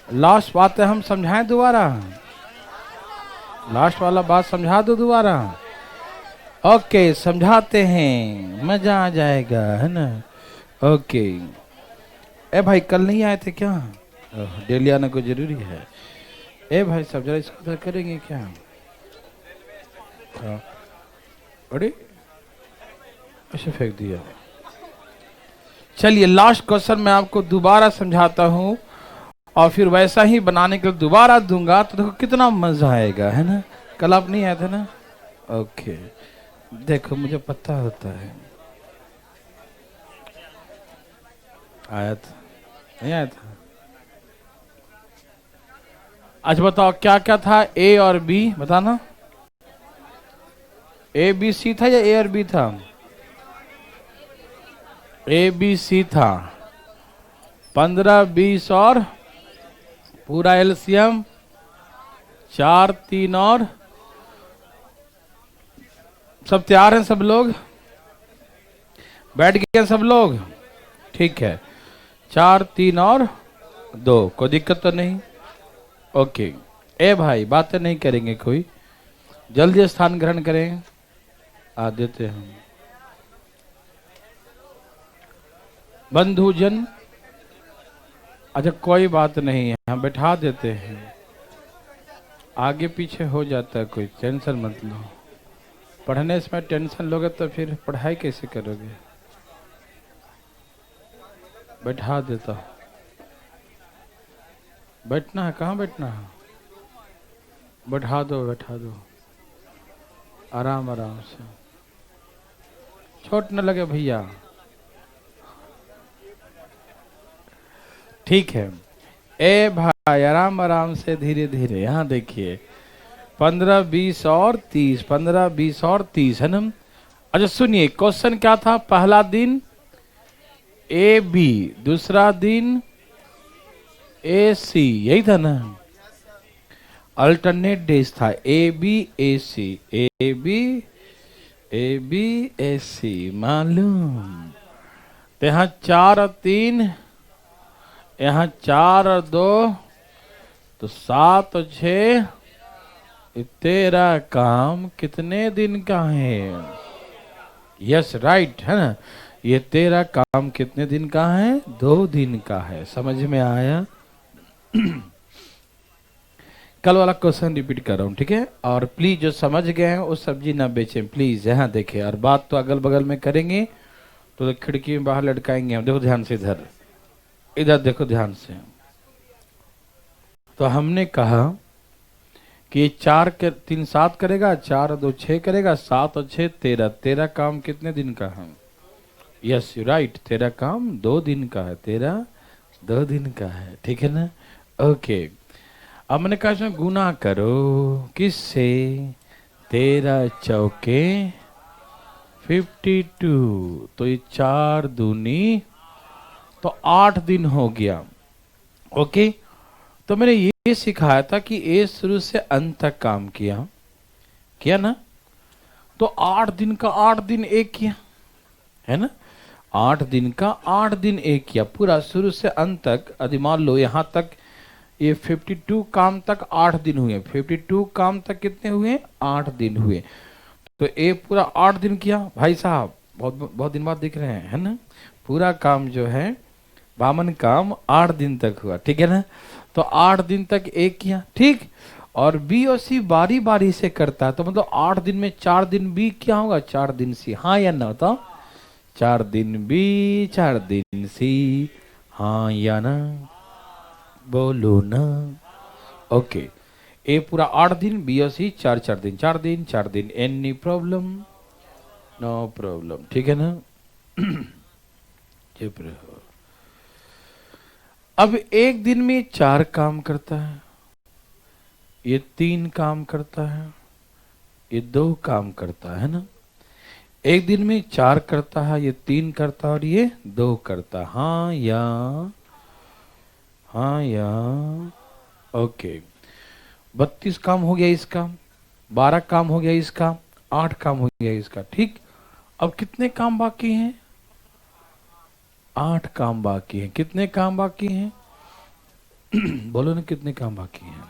Last बातें हम समझाएं दोबारा, लास्ट वाला बात समझा दो दोबारा। ओके समझाते हैं, मजा आ जाएगा, है ना। ओके ए भाई कल नहीं आए थे क्या? डेली आना को जरूरी है। ए भाई सब जरा इसको करेंगे क्या? हाँ। अरे ऐसे फेंक दिया। चलिए लास्ट क्वेश्चन मैं आपको दोबारा समझाता हूँ और फिर वैसा ही बनाने के लिए दोबारा दूंगा, तो देखो कितना मजा आएगा, है ना। कल आप नहीं आए थे ना? ओके देखो मुझे पता होता है। आया था नहीं आया था? अच्छा बताओ क्या क्या था ए और बी, बताना। ए बी सी था या ए और बी था? ए बी सी था। 15 20 और पूरा एलसीएम 4 3 और सब तैयार हैं? सब लोग बैठ गए सब लोग? ठीक है 4 3 और 2, कोई दिक्कत तो नहीं? ओके ए भाई बातें नहीं करेंगे कोई, जल्दी स्थान ग्रहण करें। आ देते हैं बंधुजन। अच्छा कोई बात नहीं है, हम बैठा देते हैं, आगे पीछे हो जाता है, कोई टेंशन मत लो। पढ़ने में टेंशन लोगे तो फिर पढ़ाई कैसे करोगे? बैठा देता हूं। बैठना है, कहाँ बैठना है? बैठा दो बैठा दो, आराम आराम से, चोट न लगे भैया। ठीक है ए भाई आराम आराम से धीरे धीरे। यहाँ देखिए 15 20 और 30, 15 20 और 30 है ना। अच्छा सुनिए क्वेश्चन क्या था? पहला दिन ए बी, दूसरा दिन ए सी, यही था ना। अल्टरनेट डेज था A B A C, A B ए सी, मालूम। तो यहाँ 4 और 3, यहाँ 4 और 2, तो 7 और 6, तेरा काम कितने दिन का है? यस राइट है ना। ये तेरा काम कितने दिन का है? 2 दिन का है। समझ में आया? कल वाला क्वेश्चन रिपीट कर रहा हूँ, ठीक है। और प्लीज जो समझ गए हैं वो सब्जी ना बेचें प्लीज। यहाँ देखे, और बात तो अगल बगल में करेंगे तो खिड़की में बाहर लटकाएंगे हम। देखो ध्यान से, इधर इधर देखो ध्यान से। तो हमने कहा कि 4 के 3 7 करेगा, 4 और 2 6 करेगा, 7 और 6 13। तेरा काम कितने दिन का है? यस यू राइट, तेरा काम 2 दिन का है, तेरा 2 दिन का है, ठीक है ना। ओके अब मैंने कहा इसमें गुना करो किससे? 13 चौके 52, तो ये 4 दूनी तो 8 दिन हो गया। ओके तो मैंने ये सिखाया था कि ए शुरू से अंत तक काम किया ना। तो 8 दिन का 8 दिन एक किया, है ना। 8 दिन का 8 दिन एक किया, पूरा शुरू से अंत तक। यदि मान लो यहां तक ये 52 काम तक 8 दिन हुए, 52 काम तक कितने हुए? 8 दिन हुए। तो ए पूरा 8 दिन किया भाई साहब, बहुत बहुत दिन बाद दिख रहे हैं, है ना। पूरा काम जो है वामन काम 8 दिन तक हुआ, ठीक है ना। तो 8 दिन तक एक किया, ठीक। और बी और सी बारी बारी से करता है, तो मतलब 8 दिन में 4 दिन बी क्या होगा? 4 दिन सी, हाँ या ना बताओ? 4 दिन बी 4 दिन सी, हाँ या ना? बोलो ना। ओके ए पूरा 8 दिन, बी और सी 4 4 दिन, 4 दिन 4 दिन। Any problem? नो प्रॉब्लम, ठीक है ना। चुप रहो। अब एक दिन में 4 काम करता है, ये 3 काम करता है, ये 2 काम करता है ना। एक दिन में 4 करता है, ये 3 करता है और ये 2 करता है, हाँ या? हाँ या? ओके 32 काम हो गया इसका, 12 काम हो गया इसका, 8 काम हो गया इसका, ठीक। अब कितने काम बाकी हैं? 8 काम बाकी हैं। कितने काम बाकी हैं? बोलो ना कितने काम बाकी हैं?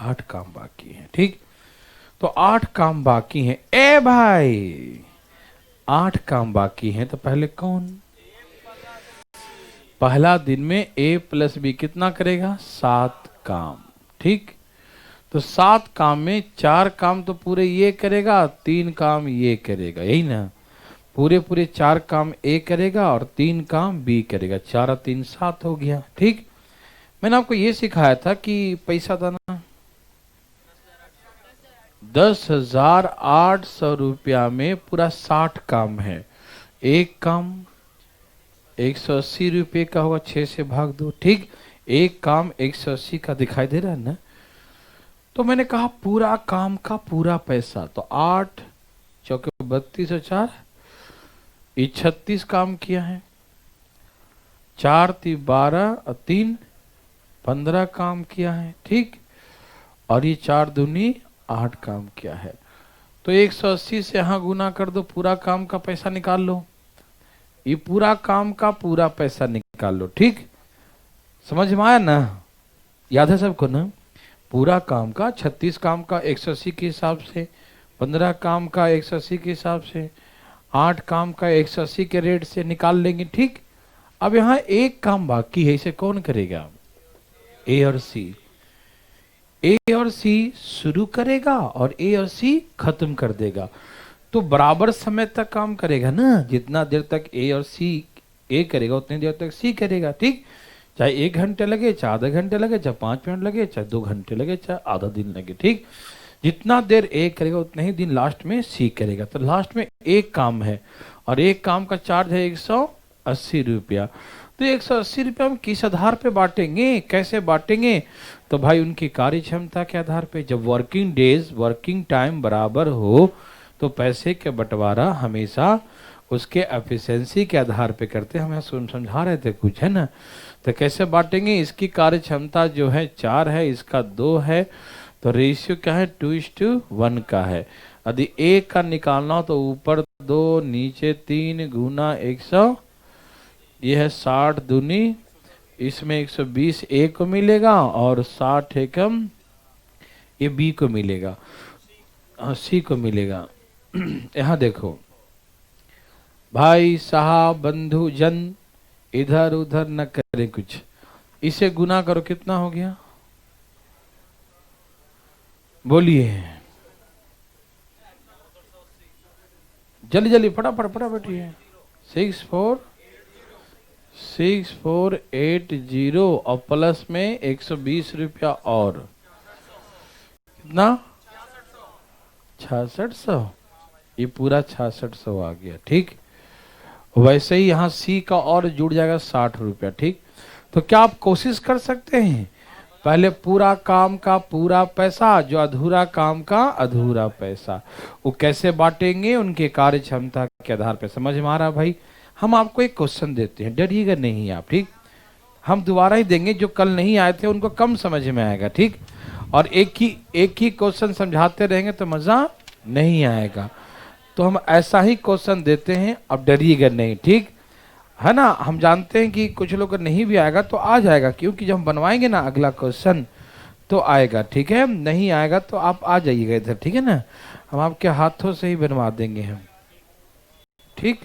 8 काम बाकी हैं। ठीक, तो 8 काम बाकी हैं। ए भाई 8 काम बाकी हैं, तो पहले कौन? पहला दिन में ए प्लस बी कितना करेगा? 7 काम। ठीक, तो 7 काम में 4 काम तो पूरे ये करेगा, 3 काम ये करेगा, यही ना? पूरे पूरे 4 काम ए करेगा और 3 काम बी करेगा। 4 और 3 7 हो गया। ठीक, मैंने आपको ये सिखाया था कि पैसा था ना 10,800 रुपया में पूरा 60 काम है। एक काम 180 रुपये का होगा, 6 से भाग दो। ठीक, एक काम 180 का दिखाई दे रहा है ना? तो मैंने कहा पूरा काम का पूरा पैसा, तो 8 चौके 32 और 4 ये 36 काम किया है। 4 × 12 और 3 15 काम किया है। ठीक, और ये 4 दूनी 8 काम किया है। तो 180 से यहां गुना कर दो, पूरा काम का पैसा निकाल लो। ये पूरा काम का पूरा पैसा निकाल लो। ठीक, समझ में आया ना? याद है सबको ना? पूरा काम का 36 काम का 180 के हिसाब से, 15 काम का 180 के हिसाब से, 8 काम का 180 के रेट से निकाल लेंगे। ठीक, अब यहाँ एक काम बाकी है, इसे कौन करेगा? ए और सी। ए और सी शुरू करेगा और ए और सी खत्म कर देगा। तो बराबर समय तक काम करेगा ना? जितना देर तक ए और सी ए करेगा उतनी देर तक सी करेगा। ठीक, चाहे 1 घंटे लगे, चाहे आधा घंटे लगे, चाहे 5 मिनट लगे, चाहे 2 घंटे लगे, चाहे आधा दिन लगे। ठीक, जितना देर ए करेगा उतने ही दिन लास्ट में सी करेगा। तो लास्ट में एक काम है और एक काम का चार्ज है 180 रुपया। तो 180 रुपया हम किस आधार पे बांटेंगे, कैसे बांटेंगे? तो भाई उनकी कार्य क्षमता के आधार पे। जब वर्किंग डेज, वर्किंग टाइम बराबर हो तो पैसे के बंटवारा हमेशा उसके एफिशिएंसी के आधार पे करते हैं। हमें समझा रहे थे कुछ, है ना? तो कैसे बांटेंगे? इसकी कार्य क्षमता जो है 4 है, इसका 2 है, तो रेशियो क्या है? 2:1 का है। यदि एक का निकालना हो तो ऊपर 2 नीचे 3 गुना 100, ये है 60 दूनी, इसमें 120 ए को मिलेगा और 60 एकम ये बी को मिलेगा, सी को मिलेगा। यहाँ देखो भाई साहब बंधु जन इधर उधर न करें कुछ, इसे गुना करो, कितना हो गया? बोलिए जल्दी जल्दी, फटाफट फटाफट। ये 6480 और प्लस में 120 रुपया और कितना? 6600। ये पूरा 6600 आ गया। ठीक, वैसे ही यहाँ सी का और जुड़ जाएगा 60 रुपया। ठीक, तो क्या आप कोशिश कर सकते हैं पहले पूरा काम का पूरा पैसा, जो अधूरा काम का अधूरा पैसा, वो कैसे बांटेंगे? उनके कार्य क्षमता के आधार पर। समझ में आ रहा भाई? हम आपको एक क्वेश्चन देते हैं, डरिएगा नहीं आप। ठीक, हम दोबारा ही देंगे, जो कल नहीं आए थे उनको कम समझ में आएगा। ठीक, और एक ही क्वेश्चन समझाते रहेंगे तो मजा नहीं आएगा। तो हम ऐसा ही क्वेश्चन देते हैं, अब डरिएगा नहीं। ठीक है ना? हम जानते हैं कि कुछ लोग नहीं भी आएगा तो आ जाएगा, क्योंकि जब हम बनवाएंगे ना अगला क्वेश्चन तो आएगा। ठीक है, नहीं आएगा तो आप आ जाइएगा इधर। ठीक है ना? हम आपके हाथों से ही बनवा देंगे हम। ठीक,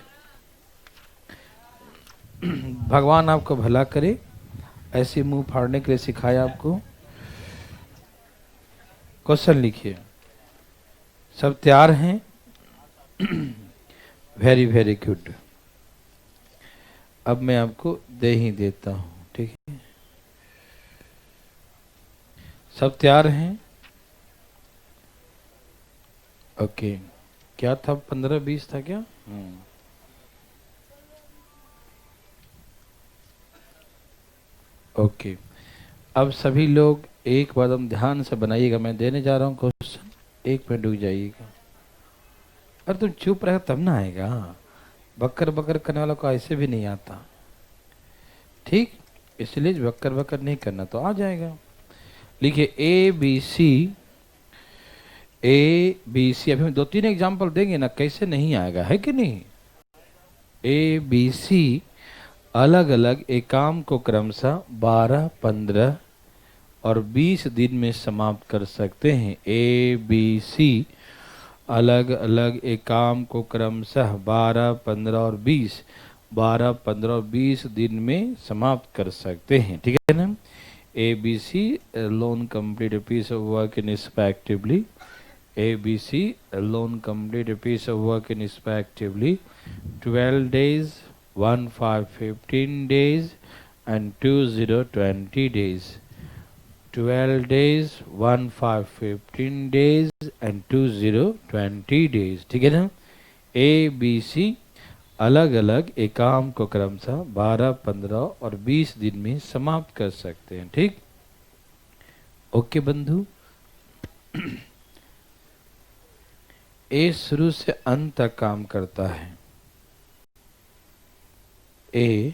भगवान आपको भला करे, ऐसे मुंह फाड़ने के लिए सिखाया आपको। क्वेश्चन लिखिए, सब तैयार हैं? Very very good. अब मैं आपको दे ही देता हूं। ठीक है, सब तैयार हैं? ओके, क्या था? 15-20 था क्या? ओके, अब सभी लोग एक बार ध्यान से बनाइएगा, मैं देने जा रहा हूं क्वेश्चन, 1 मिनट रुक जाइएगा। अरे तुम चुप रहे तब ना आएगा, बकर बकर करने वाला को ऐसे भी नहीं आता। ठीक, इसलिए बकर बकर नहीं करना तो आ जाएगा। लिखिए ABC। अभी हम 2-3 एग्जाम्पल देंगे ना, कैसे नहीं आएगा, है कि नहीं? ABC अलग अलग एक काम को क्रमशः 12, 15 और 20 दिन में समाप्त कर सकते हैं। ए बी सी अलग अलग एक काम को क्रमशः 12, 15 और 20, 12, 15 और 20 दिन में समाप्त कर सकते हैं। ठीक है ना। A B C alone complete a piece of work in respectively. A B C alone complete a piece of work in respectively 12 days, 1 5 15 days and 2 0 20 days. 12 days, 1 5 15 days and 2 0 20 days। ठीक है ना। ए बी सी अलग अलग एक काम को क्रमशः 12, 15 और 20 दिन में समाप्त कर सकते हैं। ठीक। ओके बंधु। ए शुरू से अंत तक काम करता है। ए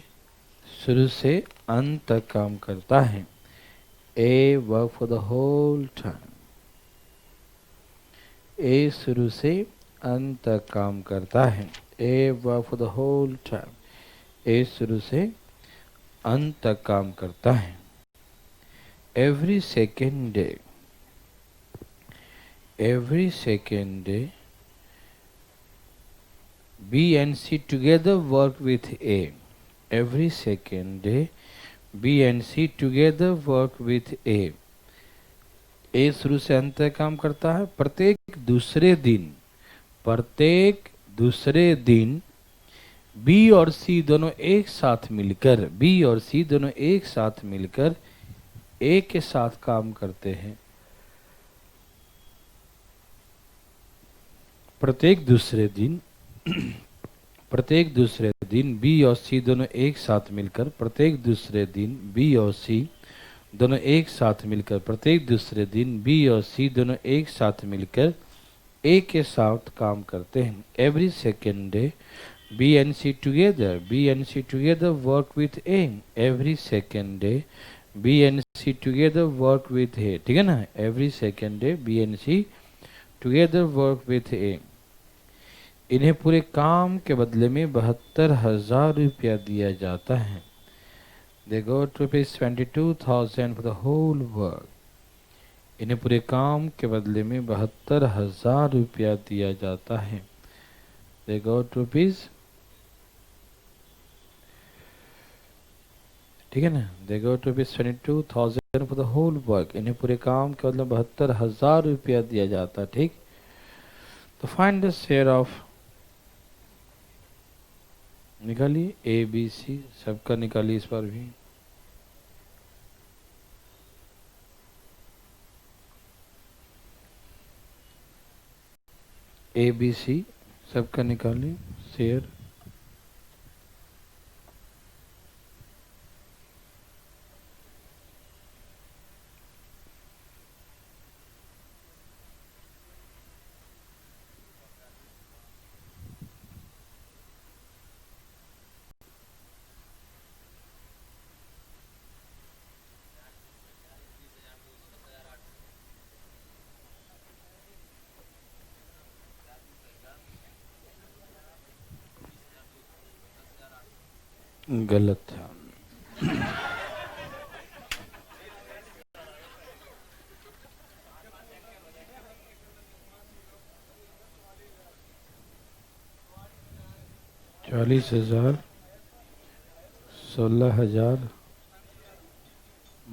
शुरू से अंत तक काम करता है। A work for the whole time. A शुरू से अंत तक काम करता है। A work for the whole time. A शुरू से अंत तक काम करता है। Every second day, every second day B and C together work with A. Every second day B and C together work with A. A शुरू से अंत तक काम करता है। प्रत्येक दूसरे दिन B और C दोनों एक साथ मिलकर A के साथ काम करते हैं। प्रत्येक दूसरे दिन बी और सी दोनों एक साथ मिलकर प्रत्येक दूसरे दिन बी और सी दोनों एक साथ मिलकर ए के साथ काम करते हैं। Every second day B and C together work with A. Every second day B and C together work with A. ठीक है ना। Every second day B and C together work with A. इन्हें पूरे काम के बदले में 72,000 रुपया दिया जाता है। They got ₹22,000 for the whole work. इन्हें पूरे काम के बदले में 72,000 रुपया दिया जाता है। They got rupees, ठीक है ना। They got ₹22,000 for the whole work. इन्हें पूरे काम के बदले 72,000 रुपया दिया जाता है। ठीक। तो फाइंड द शेयर ऑफ, निकालिए ए बी सी सबका निकालिए इस बार भी। ए बी सी सबका निकालिए शेयर। गलत था। ₹40,000, 16,000,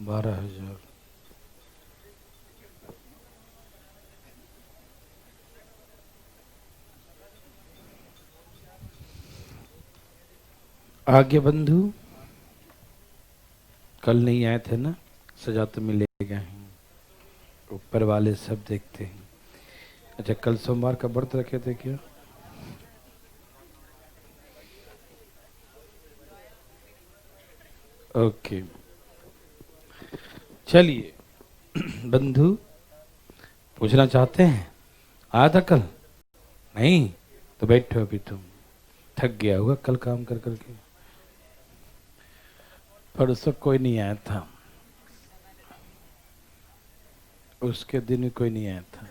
12,000। आगे बंधु कल नहीं आए थे ना, सजा तो मिलेगा ही, ऊपर वाले सब देखते हैं। अच्छा कल सोमवार का व्रत रखे थे क्या? ओके चलिए बंधु पूछना चाहते हैं, आया था कल? नहीं तो बैठो, अभी तुम थक गया होगा कल काम कर करके। परसों कोई नहीं आया था, उसके दिन कोई नहीं आया था।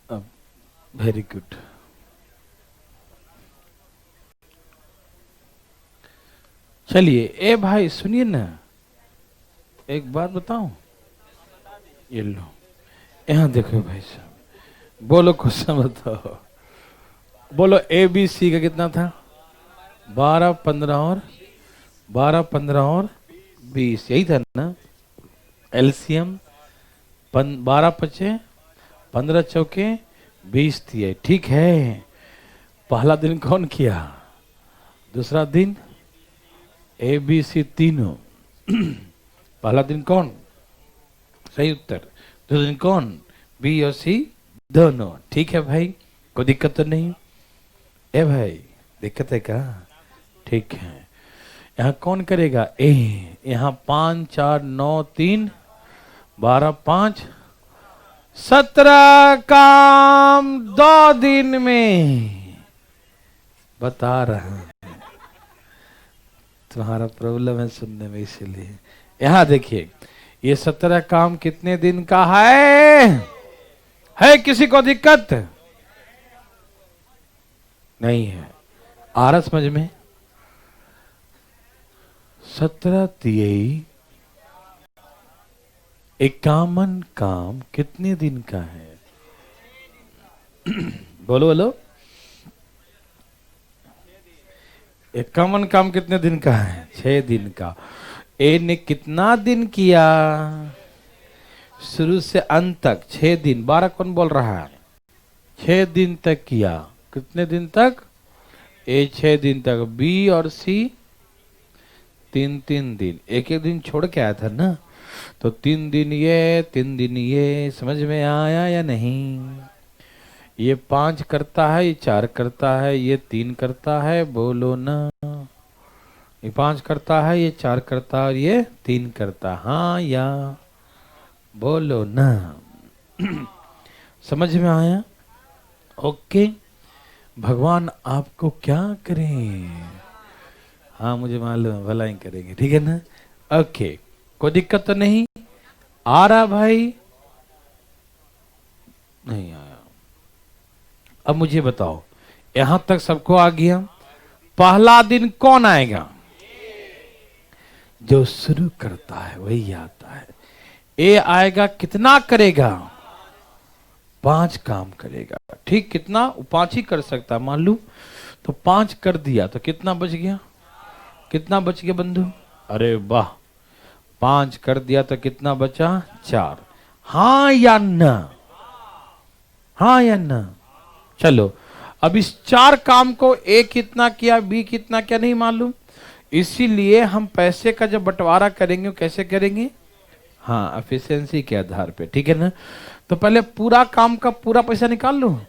अब वेरी गुड। चलिए ए भाई सुनिए ना, एक बात बताऊं, ये लो यहाँ देखो भाई साहब, बोलो क्वेश्चन बताओ, बोलो ए बी सी का कितना था? 12 15 और 12 15 और 20, यही था ना एलसीएम। 12 पचे 15 चौके 20 दिए, ठीक है। पहला दिन कौन किया? दूसरा दिन ए बी सी तीनों। पहला दिन कौन? सही उत्तर। दूसरा दिन कौन? बी और सी दोनों। ठीक है भाई, कोई दिक्कत तो नहीं? ए भाई दिक्कत है क्या? ठीक है। यहाँ कौन करेगा? ए। यहाँ 5 4 9 3 12 5 17 काम 2 दिन में। बता रहा हूं, तुम्हारा प्रॉब्लम है सुनने में, इसलिए। यहां देखिए, ये 17 काम कितने दिन का है किसी को दिक्कत? नहीं है। आ रहा समझ में? 17 तियई 51 काम कितने दिन का है? बोलो बोलो। 51 काम कितने दिन का है? 6 दिन का। ए ने कितना दिन किया? शुरू से अंत तक 6 दिन। 12 कौन बोल रहा है? 6 दिन तक किया। कितने दिन तक? ए 6 दिन तक। बी और सी 3 दिन। एक एक दिन छोड़ के आया था ना, तो 3 दिन ये 3 दिन ये। समझ में आया या नहीं? ये 5 करता है, ये 4 करता है, ये 3 करता है, बोलो ना। ये 5 करता है, ये 4 करता है और ये 3 करता है, हाँ या बोलो ना। समझ में आया? ओके। भगवान आपको क्या करें? हाँ मुझे मालूम है, भला ही करेंगे, ठीक है ना? ओके, कोई दिक्कत तो नहीं? आ रहा भाई? नहीं आया। अब मुझे बताओ, यहां तक सबको आ गया? पहला दिन कौन आएगा? जो शुरू करता है वही आता है। ए आएगा, कितना करेगा? 5 काम करेगा। ठीक, कितना? 5 ही कर सकता है मान लू, तो 5 कर दिया तो कितना बच गया? कितना बच गया बंधु? अरे वाह, 5 कर दिया तो कितना बचा? 4। हाँ या ना? हाँ या ना? चलो, अब इस 4 काम को ए कितना किया, बी कितना किया नहीं मालूम, इसीलिए हम पैसे का जब बंटवारा करेंगे कैसे करेंगे? हाँ, एफिशिएंसी के आधार पे, ठीक है ना? तो पहले पूरा काम का पूरा पैसा निकाल लो।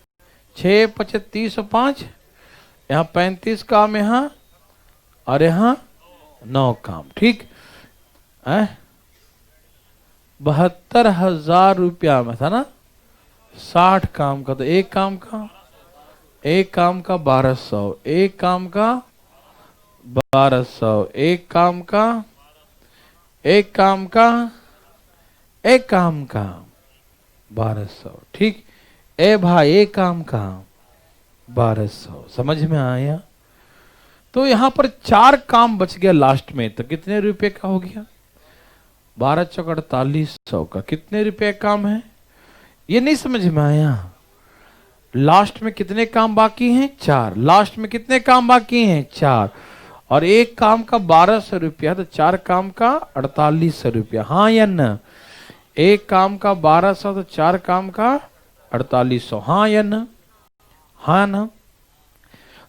6 5 30 और 5, यहाँ 35 काम, यहाँ और यहाँ 9 काम, ठीक है? 72,000 रुपया में था ना 60 काम का, तो एक काम का 1200, एक काम का 1200, एक काम का 1200, ठीक। ए भाई, एक काम का 1200। समझ में आया? तो यहां पर 4 काम बच गया लास्ट में, तो कितने रुपए का हो गया? 12 चौक 4800 का। कितने रुपए काम है? ये नहीं समझ में आया? लास्ट में कितने काम बाकी हैं? 4। लास्ट में कितने काम बाकी हैं? 4। और एक काम का 1200 रुपया, तो 4 काम का 4800 रुपया, हाँ या ना? एक काम का 1200, तो 4 काम का 4800, हाँ या ना? हाँ ना?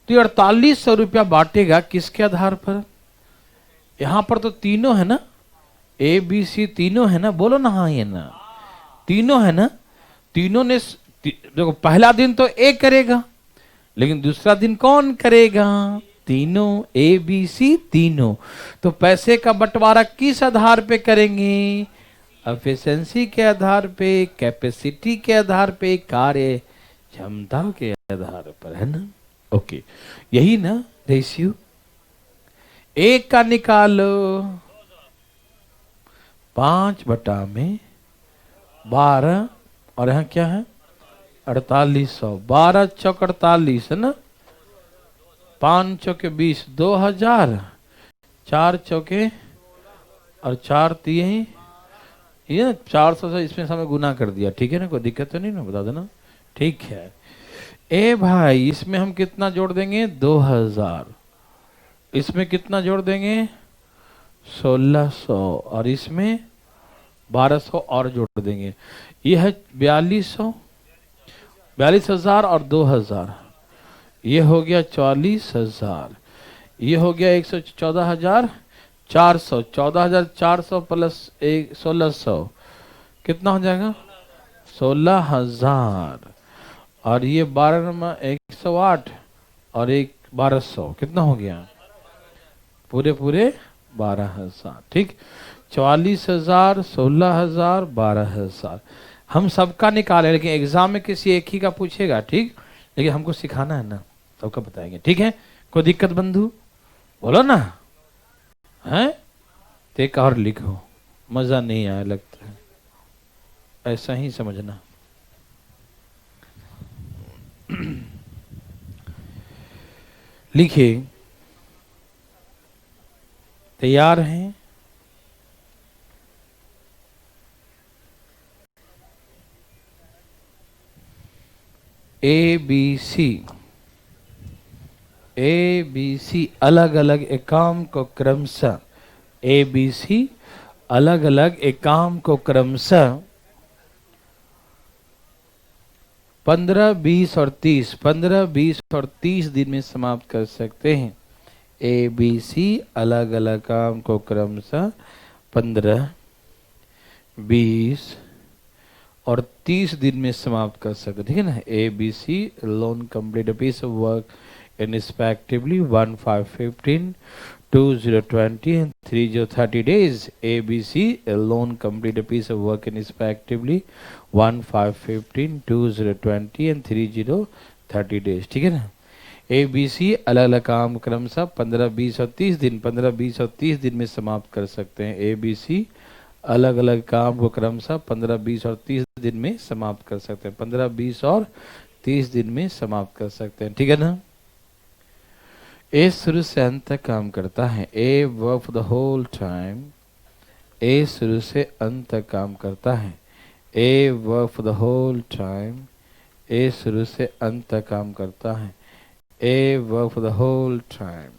तो 4800 रुपया बांटेगा किसके आधार पर? यहां पर तो तीनों है ना, ए बी सी तीनों है ना, बोलो ना हाँ या ना? तीनों है ना? तीनों ने देखो, पहला दिन तो ए करेगा, लेकिन दूसरा दिन कौन करेगा? तीनों, ए बी सी तीनों। तो पैसे का बंटवारा किस आधार पे करेंगे? एफिशिएंसी के आधार पे, कैपेसिटी के आधार पे, कार्य क्षमता के आधार पर, है ना? ओके, यही ना रेशियो। एक का निकालो 5/12, और यहां क्या है? 4800। 12 चौक 48 है ना, 5 चौके 20, 2000, 4 चौके और 4 3, ये 400 से इसमें समय गुना कर दिया, ठीक है ना, कोई दिक्कत तो नहीं ना, बता देना, ठीक है। ए भाई इसमें हम कितना जोड़ देंगे, 2000, इसमें कितना जोड़ देंगे, 1600, और इसमें 1200 और जोड़ देंगे, ये है 4200, 42,000 और 2000, ये हो गया 44,000, ये हो गया 114,400, 14,400 प्लस 1600 कितना हो जाएगा, 16,000, और ये 12 नंबर 108 और एक 1200 कितना हो गया, पूरे पूरे 12,000, ठीक। 44,000, 16,000, 12,000 हम सबका निकाले, लेकिन एग्जाम में किसी एक ही का पूछेगा, ठीक, लेकिन हमको सिखाना है ना, सबका बताएंगे, ठीक है। कोई दिक्कत बंधु, बोलो ना, है तो एक और लिखो, मजा नहीं आया लगता है, ऐसा ही समझना। लिखिए, तैयार हैं, ABC, ABC अलग अलग एकाम को क्रमशः, ABC अलग अलग एकाम को क्रमशः 15, 20 और 30, 15, 20 और 30 दिन में समाप्त कर सकते हैं। ABC अलग अलग काम को क्रमशः 15, 20 और 30 दिन में समाप्त कर सकते, ठीक है ना। ABC alone complete a piece of work in respectively 1, 5, 15, 2, 0, 20 and 3, 0, 30 days. ABC alone complete a piece of work in respectively 1, 5, 15, 2, 0, 20 and 3, 0, 30 days, ठीक है ना। ABC अलग अलग काम क्रमशः 15, 20 और 30 दिन, 15, 20 और 30 दिन में समाप्त कर सकते हैं। ABC अलग अलग काम को क्रमशः 15, 20 और 30 दिन में समाप्त कर सकते हैं, 15, 20 और 30 दिन में समाप्त कर सकते हैं, ठीक है ना। ए शुरू से अंत तक काम करता है, A work for the whole time, A शुरू से अंत तक काम करता है, A work for the whole time, A शुरू से अंत तक काम करता है, A work for the whole time,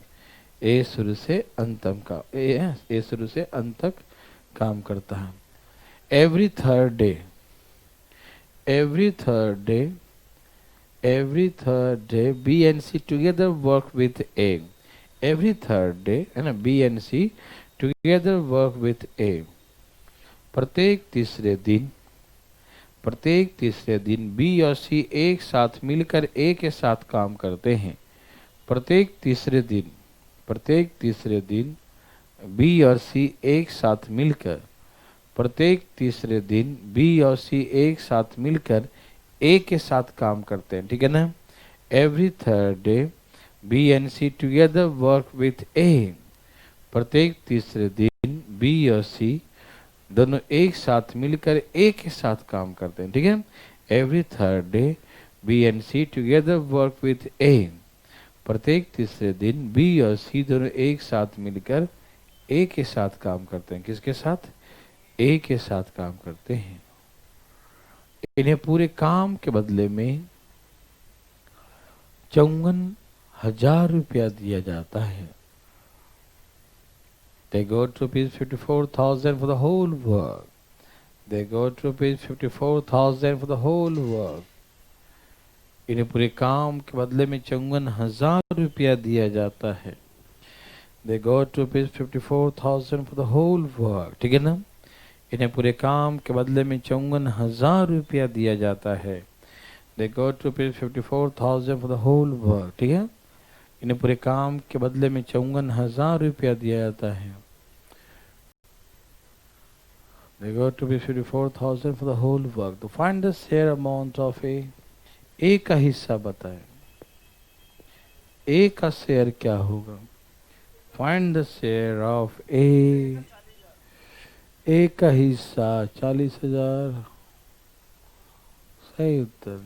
A शुरू से अंत तक का, ए शुरू से अंत तक काम करता है। Every third day, every third day, every third day B and C together work with A, every third day है ना, B and C together work with A, प्रत्येक तीसरे दिन, प्रत्येक तीसरे दिन B और C एक साथ मिलकर A के साथ काम करते हैं। प्रत्येक तीसरे दिन, प्रत्येक तीसरे दिन B और C एक साथ मिलकर, प्रत्येक तीसरे दिन B और C एक साथ मिलकर A के साथ काम करते हैं, ठीक है ना। Every third day B and C together work with A, प्रत्येक तीसरे दिन B और C दोनों एक साथ मिलकर A के साथ काम करते हैं, ठीक है। Every third day B and C together work with A, प्रत्येक तीसरे दिन B और C दोनों एक साथ मिलकर A के साथ काम करते हैं। किसके साथ, A के साथ काम करते हैं। इन्हें पूरे काम के बदले में 54,000 रुपया दिया जाता है। They got ₹54,000 for the whole work. They got ₹54,000 for the whole work. इन्हें पूरे काम के बदले में 54,000 रुपया दिया जाता है। They got ₹54,000 for the whole work. ठीक है ना। इन्हें पूरे काम के बदले में 54,000 रुपया दिया जाता है। They got ₹54,000 for the whole work. ठीक है। इन्हें पूरे काम के बदले में 54,000 रुपया दिया जाता है। They got ₹54,000 for the whole work. To find the share amount of A, A का हिस्सा बताएं। A का शेयर क्या होगा? Find the share of A. A का हिस्सा 40,000। सही उत्तर।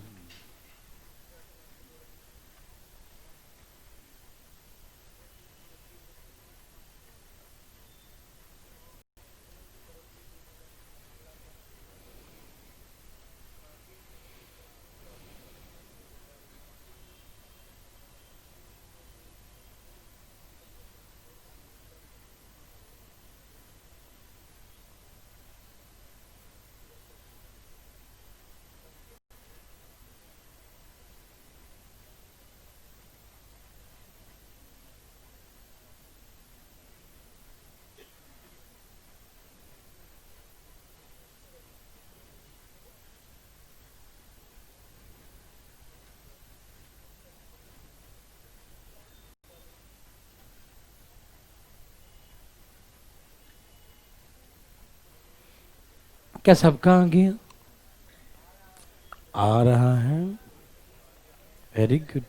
क्या सबका आ गया? आ रहा है। Very good.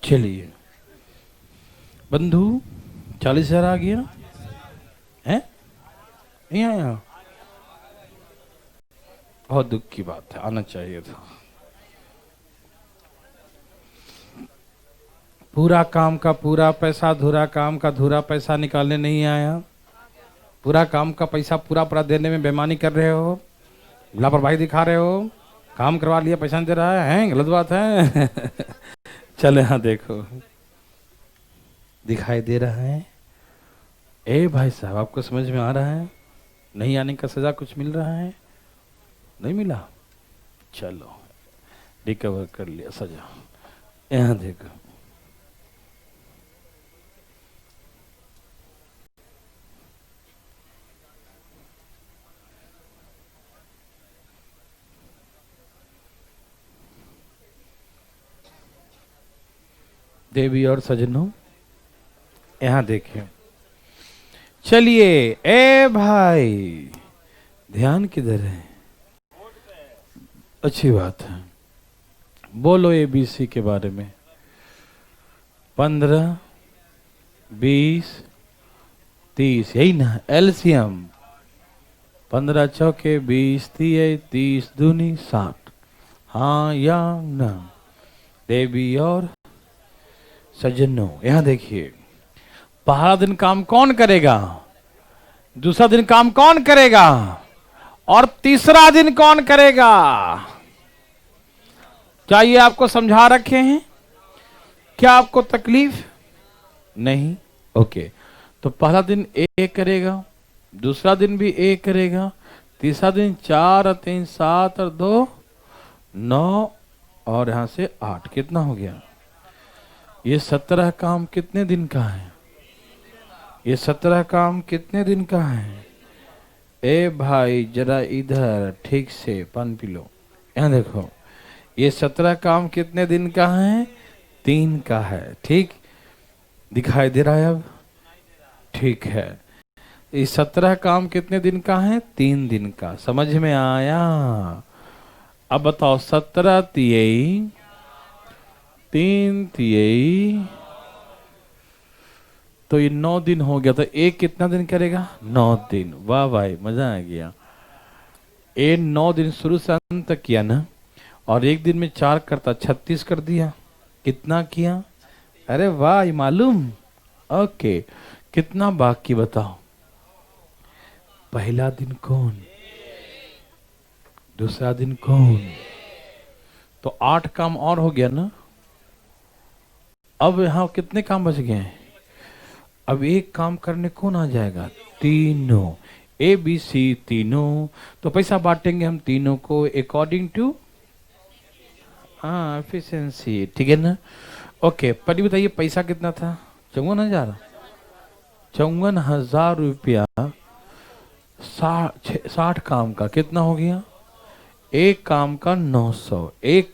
चलिए बंधु, 40,000 आ गया है? नहीं आया? बहुत दुख की बात है, आना चाहिए था। पूरा काम का पूरा पैसा, अधूरा काम का अधूरा पैसा निकालने नहीं आया। पूरा काम का पैसा पूरा पूरा देने में बेईमानी कर रहे हो, लापरवाही दिखा रहे हो। काम करवा लिया, पैसा नहीं दे रहा है, गलत बात है। चले हाँ, देखो दिखाई दे रहा है। ए भाई साहब, आपको समझ में आ रहा है? नहीं आने का सजा कुछ मिल रहा है? नहीं मिला? चलो रिकवर कर लिया सजा। यहाँ देखो, देवी और सजनों, यहाँ देखिए। चलिए ए भाई, ध्यान किधर है? अच्छी बात है, बोलो ABC के बारे में। 15, 20, 30, यही ना एलसीएम? 15 चौके 20 दिए, 30 दूनी 60। हाँ या ना? देवी और सज्जनों, यहां देखिए, पहला दिन काम कौन करेगा, दूसरा दिन काम कौन करेगा, और तीसरा दिन कौन करेगा? क्या ये आपको समझा रखे हैं? क्या आपको तकलीफ नहीं? ओके, तो पहला दिन ए करेगा, दूसरा दिन भी ए करेगा, तीसरा दिन 4 और 3 7 और 2 9 और यहां से 8। कितना हो गया? ये 17 काम कितने दिन का है? ये 17 काम कितने दिन का है? ए भाई जरा इधर ठीक से पान पी लो। यहाँ देखो, ये 17 काम कितने दिन का है? 3 का है। ठीक दिखाई दे रहा है अब? ठीक है, ये 17 काम कितने दिन का है? 3 दिन का। समझ में आया? अब बताओ, 17 तियई 3 तियई, तो ये 9 दिन हो गया। तो एक कितना दिन करेगा? 9 दिन। वाह भाई, मजा आ गया। ए 9 दिन शुरू से अंत तक किया ना, और एक दिन में 4 करता 36 कर दिया। कितना किया? अरे वाह, ये मालूम। ओके, कितना बाकी बताओ? पहला दिन कौन, दूसरा दिन कौन? तो 8 काम और हो गया ना। अब यहां कितने काम बच गए हैं? अब एक काम करने कौन आ जाएगा? तीनों, ABC तीनों। तो पैसा बांटेंगे हम तीनों को अकॉर्डिंग टू एफिशिएंसी। ठीक है ना? ओके, पहले बताइए पैसा कितना था? 54,000। 54,000 रुपया 60 काम का कितना हो गया? एक काम का 900। एक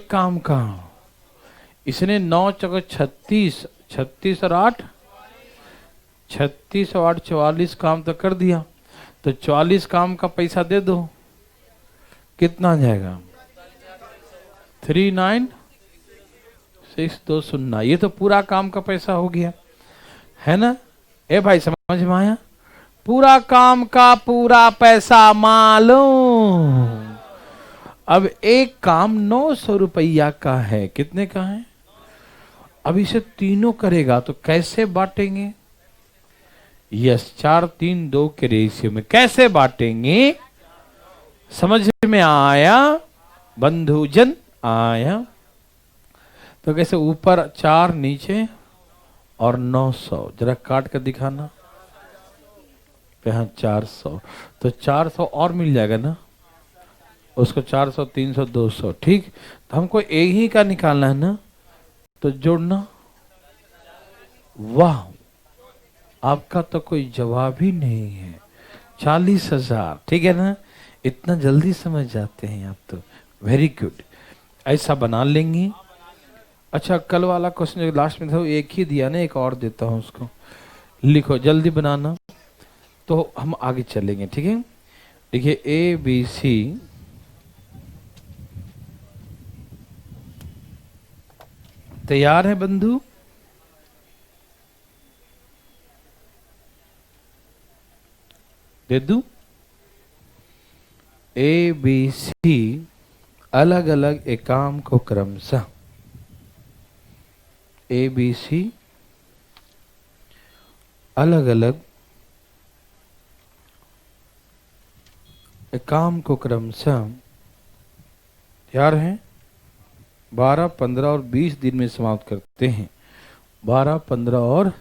काम का इसने 9 चौके 36, 36 और 8 36 और 8 44 काम तो कर दिया। तो 44 काम का पैसा दे दो। कितना आ जाएगा? 39,620। ये तो पूरा काम का पैसा हो गया, है ना? ए भाई, समझ में आया? पूरा काम का पूरा पैसा मालूम। अब एक काम 900 रुपया का है। कितने का है? अब इसे तीनों करेगा तो कैसे बांटेंगे? यस, 4 3 2 के रेशियो में कैसे बांटेंगे? समझ में आया बंधुजन? आया? तो कैसे ऊपर 4 नीचे और 900, जरा काट कर दिखाना। यहाँ 400, तो 400 और मिल जाएगा ना उसको, 400 300 200, ठीक। तो हमको एक ही का निकालना है ना, तो जोड़ना। वाह, आपका तो कोई जवाब ही नहीं है। 40,000, ठीक है ना। इतना जल्दी समझ जाते हैं आप तो, वेरी गुड। ऐसा बना लेंगे। अच्छा, कल वाला क्वेश्चन जो लास्ट में था वो एक ही दिया ना, एक और देता हूं उसको, लिखो जल्दी बनाना, तो हम आगे चलेंगे, ठीक है। देखिए ए बी सी, तैयार है बंधु? दे दूं? ए बी सी अलग अलग एकाम को क्रमशः, ए बी सी अलग अलग एकाम को क्रमशः, तैयार हैं, 12 15 और 20 दिन में समाप्त करते हैं। 12 15 और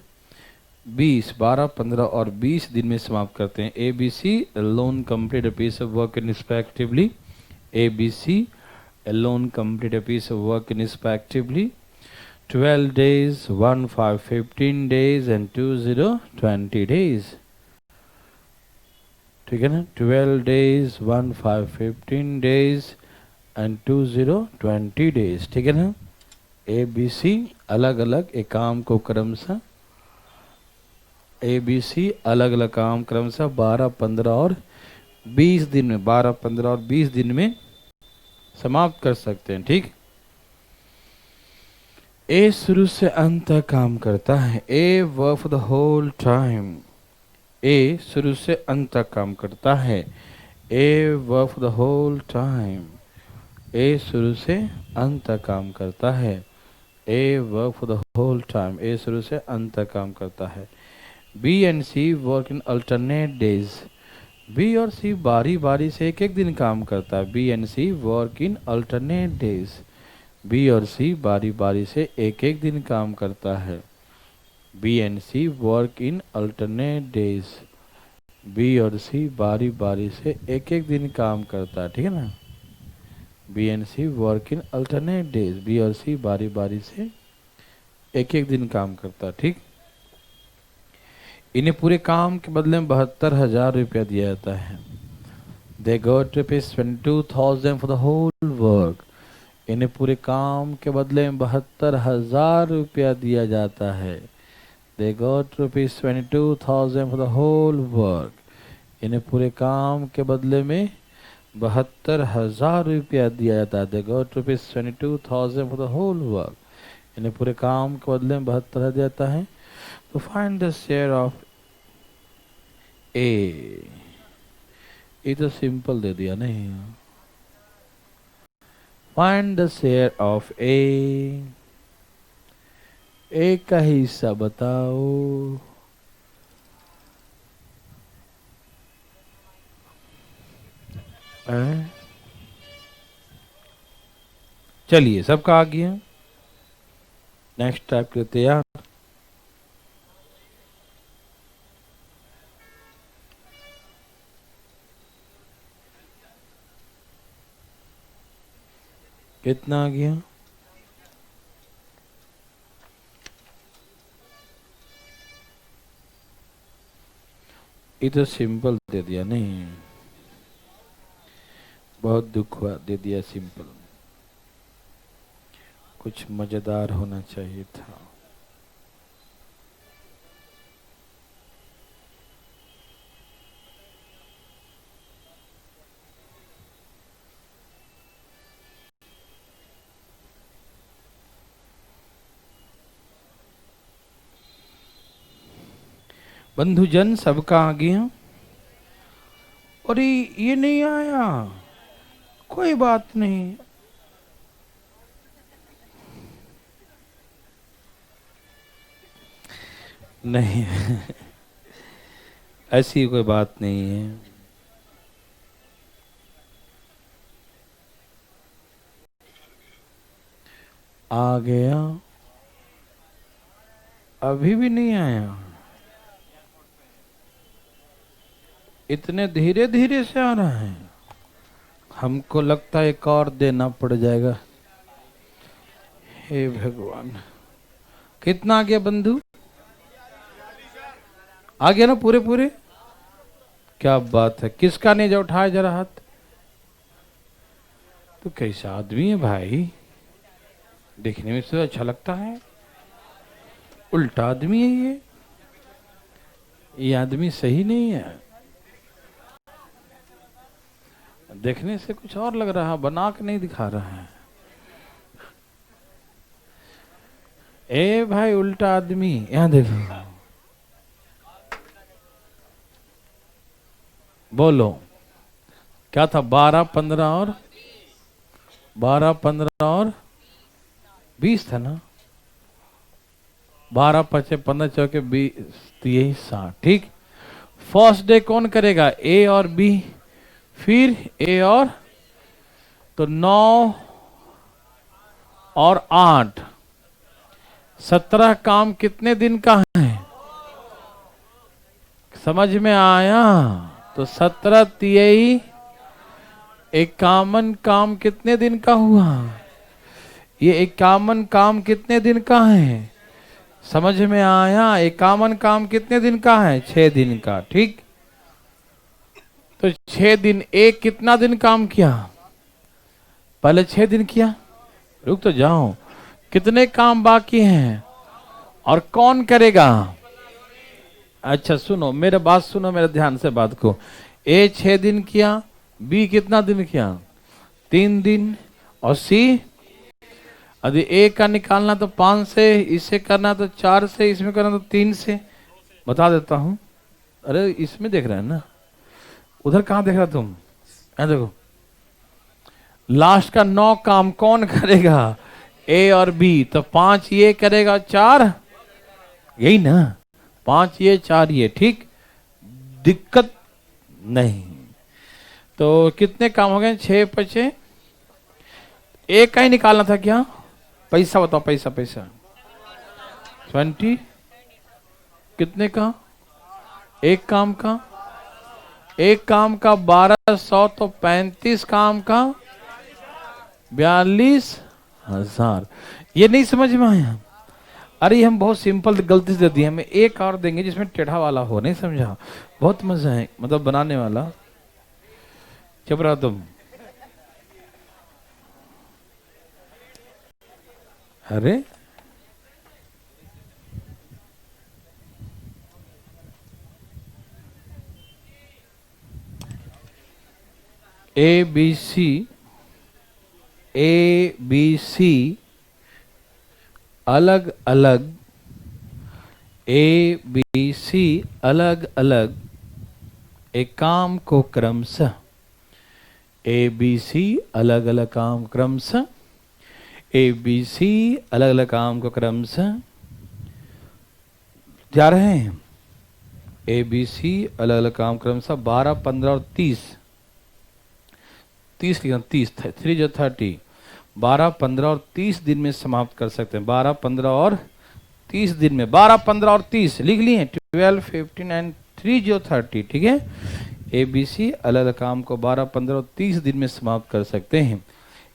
20, 12 15 और 20 दिन में समाप्त करते हैं। A B C alone complete a piece of work respectively. A B C alone complete a piece of work respectively. 12 days, 1 5 15 days and 2 0 20 days. ठीक है ना, 12 days, 1 5 15 days and 2 0 20 days, ठीक है ना। ए बी सी अलग अलग एक काम को क्रमशः, ए बी सी अलग अलग काम क्रमशः 12 15 और 20 दिन में, 12 15 और 20 दिन में समाप्त कर सकते हैं, ठीक। ए शुरू से अंत तक काम करता है। A work for the whole time, A शुरू से अंत तक काम करता है। A work for the whole time, A शुरू से अंत तक काम करता है। A work for the whole time, A शुरू से अंत तक काम करता है। B and C work in alternate days, B और सी बारी बारी से एक एक दिन काम करता है। B and C work in alternate days, B और सी बारी बारी से एक एक दिन काम करता है। B and C work in alternate days, B और सी बारी बारी से एक एक दिन काम करता है, ठीक है ना। B and C work in alternate days, B और सी बारी बारी से एक एक दिन काम करता है, ठीक। इन्हें पूरे काम के बदले में 72,000 रुपया दिया जाता है। They got rupees 22,000 for the whole work, इन्हें पूरे काम के बदले में 72,000 रुपया दिया जाता है। They got rupees 22,000 for the whole work, इन्हें पूरे काम के बदले में 72,000 रुपया दिया जाता है। They got rupees 22,000 for the whole work, इन्हें पूरे काम के बदले में 72,000 दिया जाता है। तो फाइंड द शेयर ऑफ ए, ये तो सिंपल दे दिया नहीं। फाइंड द शेयर ऑफ ए, ए का हिस्सा बताओ। चलिए सबका आ गया, नेक्स्ट टाइप के तैयार। कितना आ गया? ये तो सिंपल दे दिया नहीं, बहुत दुख हुआ, दे दिया सिंपल। कुछ मजेदार होना चाहिए था। बंधुजन सबका आ गया? अरे ये नहीं आया, कोई बात नहीं। नहीं ऐसी कोई बात नहीं है। आ गया, अभी भी नहीं आया, इतने धीरे धीरे से आ रहा है, हमको लगता है एक और देना पड़ जाएगा। हे भगवान, कितना आ गया बंधु? आ गया ना पूरे पूरे? क्या बात है, किसका नहीं जो उठाया जरा हाथ। तो कैसा आदमी है भाई, देखने में तो अच्छा लगता है, उल्टा आदमी है ये आदमी सही नहीं है, देखने से कुछ और लग रहा, बना के नहीं दिखा रहा है। ए भाई उल्टा आदमी, यहां देखो, बोलो क्या था? 12, 15 और 12, 15 और 20 था ना? 12, 5, 15, चौके 20, तो यही 60। ठीक, फर्स्ट डे कौन करेगा? ए और बी, फिर ए और, तो 9 और 8, 17 काम कितने दिन का है? समझ में आया? तो 17 तियई 51 काम कितने दिन का हुआ? ये 51 काम कितने दिन का है? समझ में आया? 51 काम कितने दिन का है? 6 दिन का। ठीक, तो 6 दिन, एक कितना दिन काम किया? पहले 6 दिन किया। रुक तो जाओ, कितने काम बाकी हैं और कौन करेगा? अच्छा सुनो, मेरे बात सुनो, मेरे ध्यान से बात को। ए 6 दिन किया, बी कितना दिन किया? 3 दिन, और सी, यदि ए का निकालना तो 5 से, इसे करना तो 4 से, इसमें करना तो 3 से। बता देता हूं, अरे इसमें देख रहे हैं ना, उधर कहां देख रहा तुम? यहां देखो, लास्ट का 9 काम कौन करेगा? ए और बी। तो 5 ये करेगा, 4 यही ना, 5 ये 4 ये। ठीक, दिक्कत नहीं। तो कितने काम हो गए? 6 बचे, एक का ही निकालना था क्या? पैसा बताओ, पैसा पैसा 20 कितने का? एक काम का, एक काम का 1200, तो 35 काम का 42,000। ये नहीं समझ में आया? अरे हम बहुत सिंपल गलती से दिए, हमें एक और देंगे जिसमें टेढ़ा वाला हो, नहीं समझा? बहुत मजा है, मतलब बनाने वाला। चुप रहा तुम। अरे ए बी सी, ए बी सी अलग अलग, ए बी सी अलग अलग एक काम को क्रमशः, ए बी सी अलग अलग काम क्रमशः, ए बी सी अलग अलग काम को क्रमशः जा रहे हैं। ए बी सी अलग अलग काम क्रमशः 12, 15 और 30, 30 लिखना, 30 3 जो 30, 12, 15 और 30 दिन में समाप्त कर सकते हैं। 12, 15 और 30 दिन में, 12, 15 और 30 लिख लिए, 12, 15 एंड 3 जो 30। ठीक है, ए बी सी अलग अलग काम को 12, 15 और 30 दिन में समाप्त कर सकते हैं।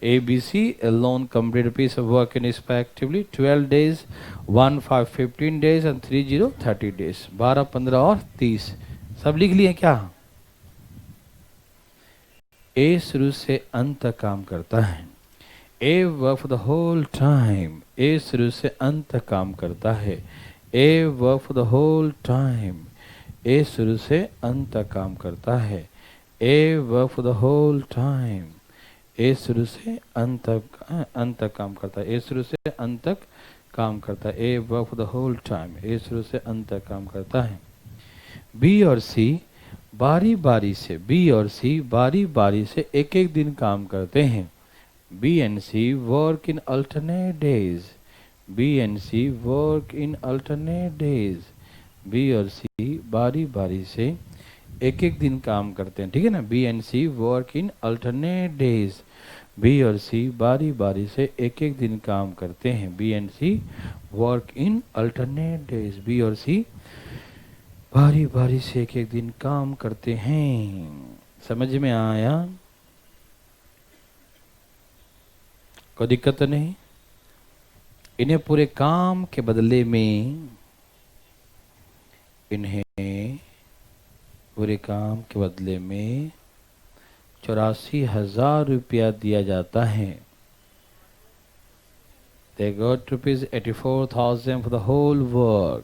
A B C alone complete piece of work in respectively 12 days, 1, 5, 15 days and 3, 30 days। 12, 15 और 30 सब लिख लिए क्या? ए शुरू से अंत तक काम करता है। A work for the whole time, A शुरू से अंत तक काम करता है। A work for the whole time, A शुरू से अंत तक काम करता है। A work for the whole time, A शुरू से अंत तक काम करता है। ए शुरू से अंत तक काम करता है। A work for the whole time, A शुरू से अंत तक काम करता है। बी और सी बारी बारी से, बी और सी बारी बारी से एक एक दिन काम करते हैं। B and C work in alternate days, B and C work in alternate days. B और सी बारी बारी से एक एक दिन काम करते हैं। ठीक है ना, B and C work in alternate days. B और सी बारी बारी से एक एक दिन काम करते हैं। B and C work in alternate days. B और सी बारी बारी से एक एक दिन काम करते हैं। समझ में आया? कोई दिक्कत नहीं। इन्हें पूरे काम के बदले में, इन्हें पूरे काम के बदले में 84,000 रुपया दिया जाता है। They got rupees 84,000 for the whole work.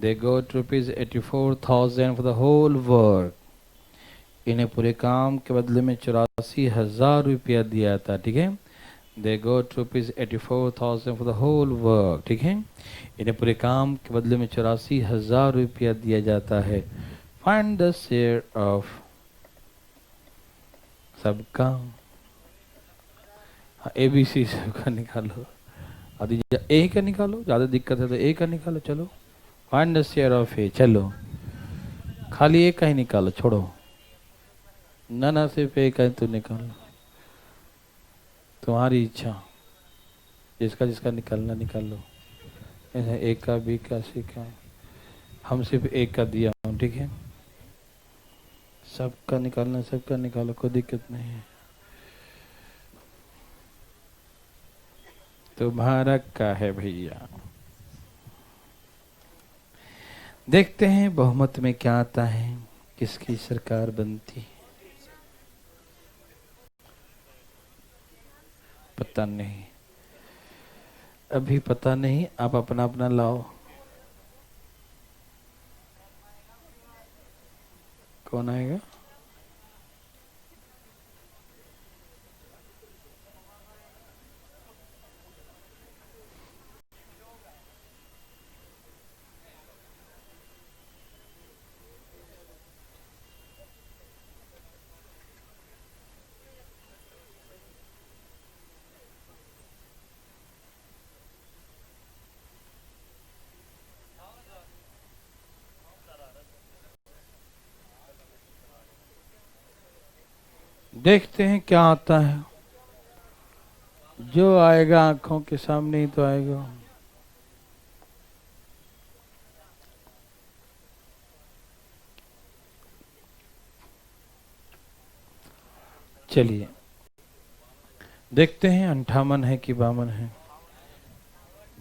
They got rupees 84,000 for the whole work. इन्हें पूरे काम के बदले में 84,000 रुपया दिया था। ठीक है, They got rupees 84,000 for the whole work. ठीक है, इन्हें पूरे काम के बदले में 84,000 रुपया दिया जाता है। Find the share of सबका, ABC सबका निकालो। आदि ए का निकालो, ज्यादा दिक्कत है तो ए का निकालो। चलो, फाइंड द शेयर ऑफ ए। चलो, खाली ए का ही निकालो, छोड़ो ना ना, सिर्फ ए का ही तो निकालो। तुम्हारी इच्छा, जिसका जिसका निकालना निकाल लो। ए का, बी का, सी का, हम सिर्फ एक का दिया हूँ। ठीक है, सबका निकालना, सबका निकालो, कोई दिक्कत नहीं है। तुम्हारा का है भैया। देखते हैं बहुमत में क्या आता है, किसकी सरकार बनती है। पता नहीं, अभी पता नहीं। आप अपना अपना लाओ। कौन आएगा? देखते हैं क्या आता है। जो आएगा आंखों के सामने ही तो आएगा। चलिए देखते हैं 58 है कि 52 है।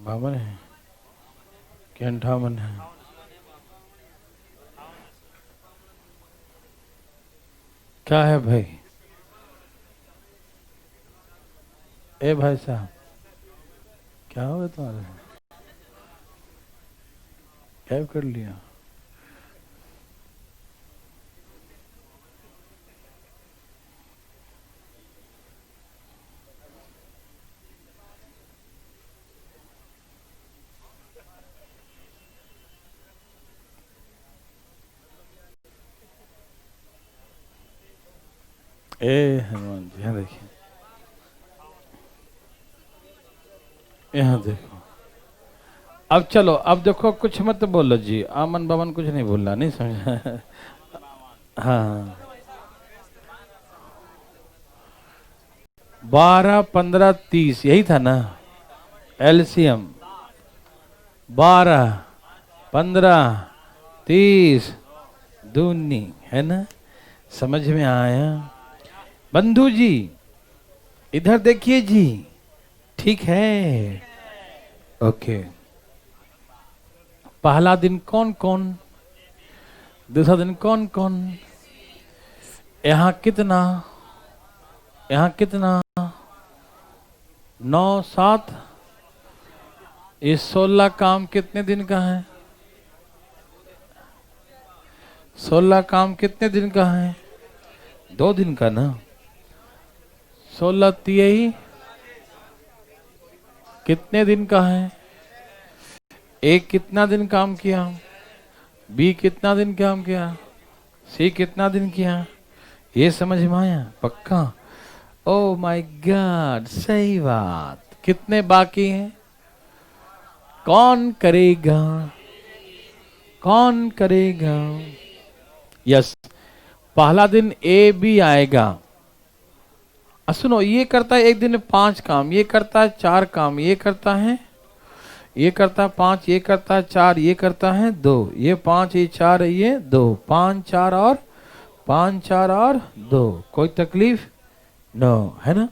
52 है कि 58 है? क्या है भाई? ए भाई साहब, क्या हुआ तुम्हारे? कैब कर लिया? ए हनुमान जी, यहाँ देखिए, यहाँ देखो। अब चलो, अब देखो, कुछ मत बोलो जी। आमन बामन कुछ नहीं बोलना, नहीं समझा? हाँ, 12, 15, 30 यही था ना एलसीएम। 12, 15, 30 दूनी है ना। समझ में आया? बंधु जी इधर देखिए जी। ठीक है, ओके। पहला दिन कौन कौन, दूसरा दिन कौन कौन, यहाँ कितना, यहाँ कितना, 9, 7, ये 16 काम कितने दिन का है? 16 काम कितने दिन का है? 2 दिन का ना। 16 तिहाई कितने दिन का है? एक कितना दिन काम किया? बी कितना दिन काम किया? सी कितना दिन किया? ये समझ में आया? पक्का? ओ माय गॉड, सही बात। कितने बाकी हैं? कौन करेगा? कौन करेगा? यस, पहला दिन ए बी आएगा। सुनो, ये करता है एक दिन में 5 काम, ये करता है 4 काम, ये करता है 5, ये करता है 4, ये करता है 2, ये 5, ये 4, ये 2, 5 4 और 5 4 और 2, कोई तकलीफ नो, है ना?